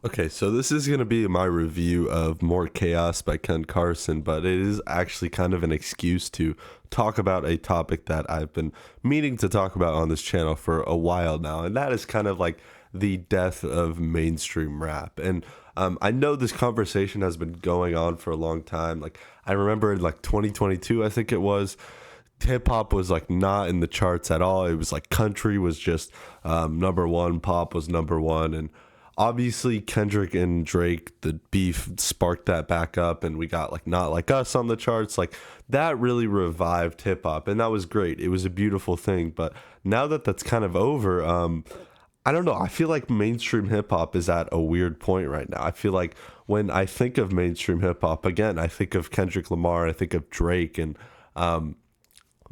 Okay, so this is going to be my review of More Chaos by Ken Carson, but it is actually kind of an excuse to talk about a topic that I've been meaning to talk about on this channel for a while now, and that is kind of like the death of mainstream rap. And I know this conversation has been going on for a long time. Like, I remember in like 2022, I think it was, hip hop was like not in the charts at all. It was like country was just number one, pop was number one, and obviously Kendrick and Drake, the beef sparked that back up, and we got like Not Like Us on the charts. Like that really revived hip hop, and that was great. It was a beautiful thing. But now that that's kind of over, I don't know. I feel like mainstream hip hop is at a weird point right now. I feel like when I think of mainstream hip hop, again, I think of Kendrick Lamar, I think of Drake, and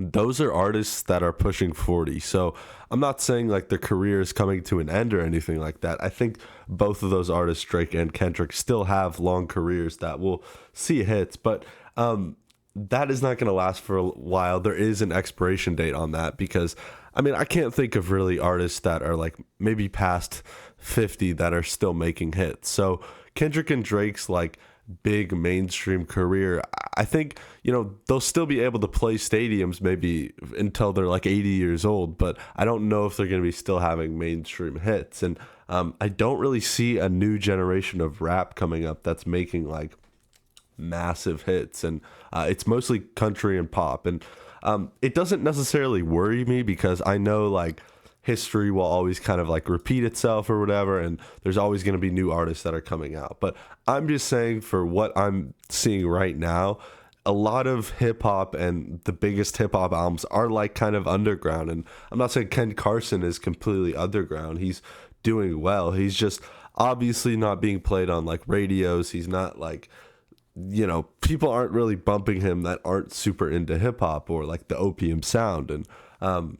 those are artists that are pushing 40. So I'm not saying like their career is coming to an end or anything like that. I think both of those artists, Drake and Kendrick, still have long careers that will see hits, but that is not going to last for a while. There is an expiration date on that because, I mean, I can't think of really artists that are like maybe past 50 that are still making hits. So Kendrick and Drake's like big mainstream career, I think, they'll still be able to play stadiums maybe until they're like 80 years old, but I don't know if they're going to be still having mainstream hits. And I don't really see a new generation of rap coming up that's making like massive hits, and it's mostly country and pop. And it doesn't necessarily worry me because I know like history will always kind of like repeat itself or whatever, and there's always going to be new artists that are coming out. But I'm just saying, for what I'm seeing right now, a lot of hip hop and the biggest hip hop albums are like kind of underground. And I'm not saying Ken Carson is completely underground. He's doing well. He's just obviously not being played on like radios. He's not like, people aren't really bumping him that aren't super into hip hop or like the opium sound. And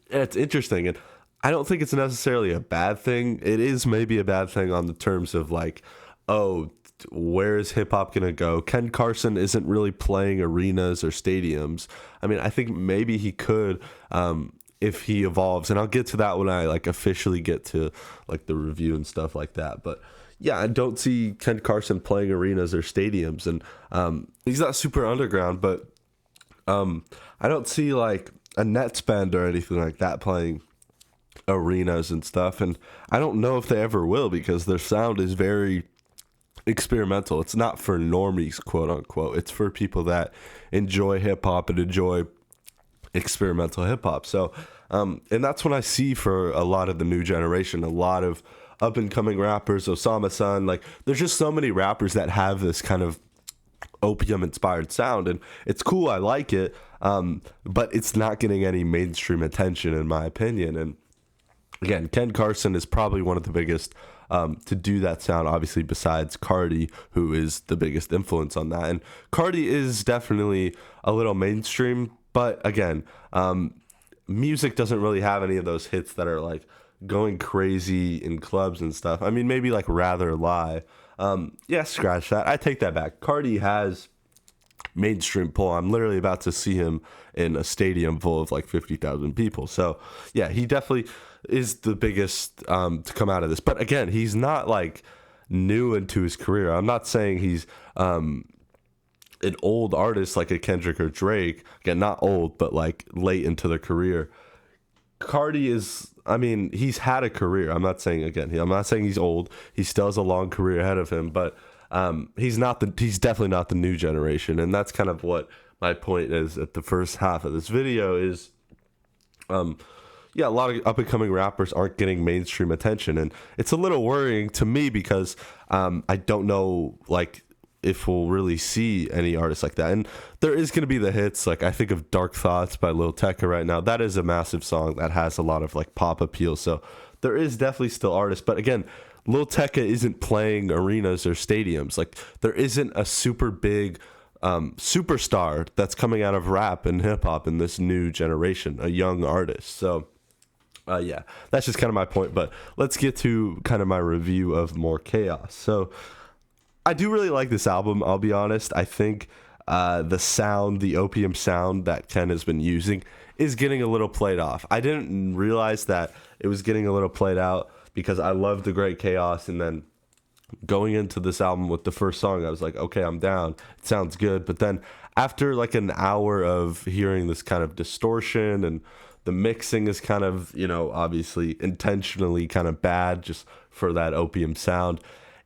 it's interesting, and I don't think it's necessarily a bad thing. It is maybe a bad thing on the terms of like, oh, where is hip hop gonna go? Ken Carson isn't really playing arenas or stadiums. I mean, I think maybe he could, if he evolves, and I'll get to that when I like officially get to like the review and stuff like that. But yeah, I don't see Ken Carson playing arenas or stadiums, and he's not super underground, but I don't see like a net spend or anything like that playing arenas and stuff. And I don't know if they ever will because their sound is very experimental. It's not for normies, quote unquote. It's for people that enjoy hip hop and enjoy experimental hip hop. So, and that's what I see for a lot of the new generation, a lot of up and coming rappers, Osama Sun. Like, there's just so many rappers that have this kind of opium inspired sound, and it's cool. I like it, but it's not getting any mainstream attention, in my opinion. And again, Ken Carson is probably one of the biggest to do that sound, obviously, besides Cardi, who is the biggest influence on that. And Cardi is definitely a little mainstream, but again, music doesn't really have any of those hits that are like going crazy in clubs and stuff. I mean, maybe like Rather Lie. Yeah, scratch that. I take that back. Cardi has mainstream pull. I'm literally about to see him in a stadium full of like 50,000 people. So yeah, he definitely is the biggest to come out of this. But again, he's not like new into his career. I'm not saying he's an old artist like a Kendrick or Drake. Again, not old, but like late into their career. Cardi is, I mean, he's had a career. I'm not saying he's old. He still has a long career ahead of him, but he's definitely not the new generation. And that's kind of what my point is at the first half of this video is, yeah, a lot of up and coming rappers aren't getting mainstream attention. And it's a little worrying to me because I don't know, like, if we'll really see any artists like that. And there is going to be the hits. Like, I think of Dark Thoughts by Lil Tecca right now. That is a massive song that has a lot of like pop appeal. So there is definitely still artists. But again, Lil Tecca isn't playing arenas or stadiums. Like, there isn't a super big superstar that's coming out of rap and hip hop in this new generation, a young artist. So yeah, that's just kind of my point. But let's get to kind of my review of More Chaos. So I do really like this album, I'll be honest. I think the sound, the opium sound that Ken has been using is getting a little played off. I didn't realize that it was getting a little played out because I love The Great Chaos, and then going into this album with the first song, I was like, okay, I'm down. It sounds good. But then after like an hour of hearing this kind of distortion, and the mixing is kind of, obviously intentionally kind of bad just for that opium sound,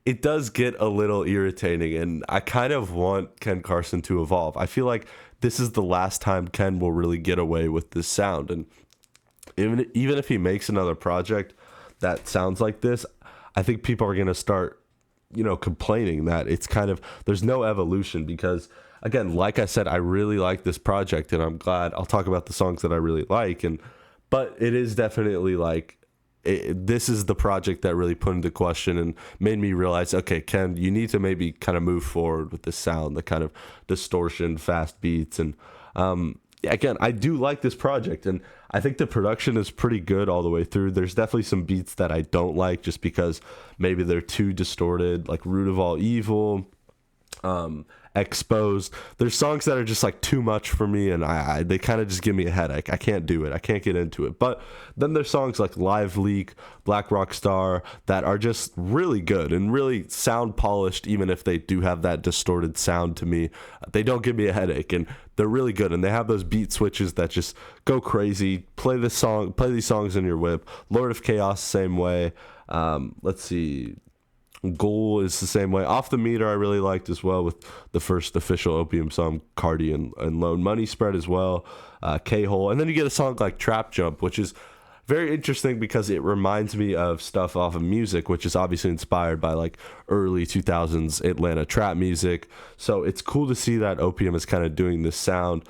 it does get a little irritating. And I kind of want Ken Carson to evolve. I feel like this is the last time Ken will really get away with this sound. And even if he makes another project that sounds like this, I think people are going to start complaining that it's kind of, there's no evolution. Because again, like I said, I really like this project, and I'm glad I'll talk about the songs that I really like. But it is definitely like, this is the project that really put into question and made me realize, okay, Ken, you need to maybe kind of move forward with the sound, the kind of distortion, fast beats. And again, I do like this project, and I think the production is pretty good all the way through. There's definitely some beats that I don't like just because maybe they're too distorted, like Root of All Evil, Exposed. There's songs that are just like too much for me, and they kind of just give me a headache. I can't do it. I can't get into it. But then there's songs like Live Leak, Black Rock Star that are just really good and really sound polished, even if they do have that distorted sound to me. They don't give me a headache, and they're really good, and they have those beat switches that just go crazy. Play these songs in your whip. Lord of Chaos, same way. Let's see. Goal is the same way. Off the Meter I really liked as well, with the first official Opium song, Cardi and Lone Money Spread as well. K-Hole. And then you get a song like Trap Jump, which is very interesting because it reminds me of stuff off of Music, which is obviously inspired by like early 2000s Atlanta trap music. So it's cool to see that Opium is kind of doing this sound.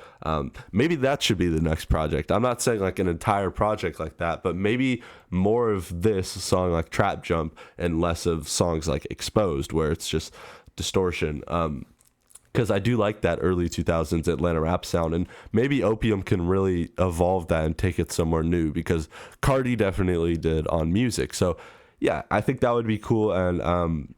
Maybe that should be the next project. I'm not saying like an entire project like that, but maybe more of this song like Trap Jump and less of songs like Exposed, where it's just distortion. Because I do like that early 2000s Atlanta rap sound, and maybe Opium can really evolve that and take it somewhere new, because Cardi definitely did on Music. So yeah, I think that would be cool. And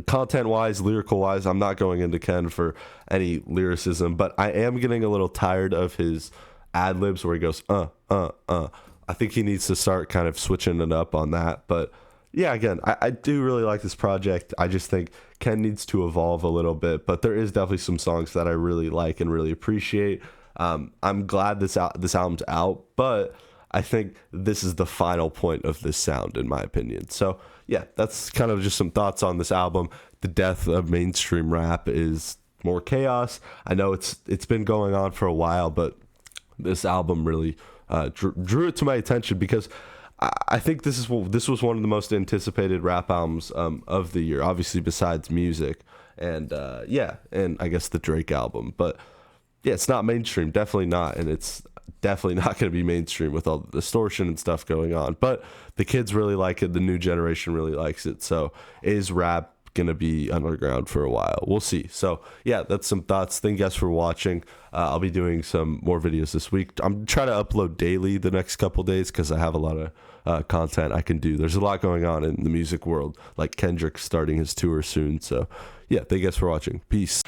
content wise, lyrical wise, I'm not going into Ken for any lyricism, but I am getting a little tired of his ad libs where he goes I think he needs to start kind of switching it up on that. But yeah, again, I do really like this project. I just think Ken needs to evolve a little bit, but there is definitely some songs that I really like and really appreciate. I'm glad this album's out, but I think this is the final point of this sound, in my opinion. So yeah, that's kind of just some thoughts on this album. The death of mainstream rap is more chaos. I know it's been going on for a while, but this album really drew it to my attention, because I think this was one of the most anticipated rap albums of the year, obviously besides Music and and I guess the Drake album. But yeah, it's not mainstream, definitely not, and it's definitely not going to be mainstream with all the distortion and stuff going on. But the kids really like it, the new generation really likes it. So is rap going to be underground for a while? We'll see. So yeah, that's some thoughts. Thank you guys for watching. I'll be doing some more videos this week. I'm trying to upload daily the next couple days because I have a lot of content I can do. There's a lot going on in the music world, like Kendrick starting his tour soon. So yeah, thank you guys for watching. Peace.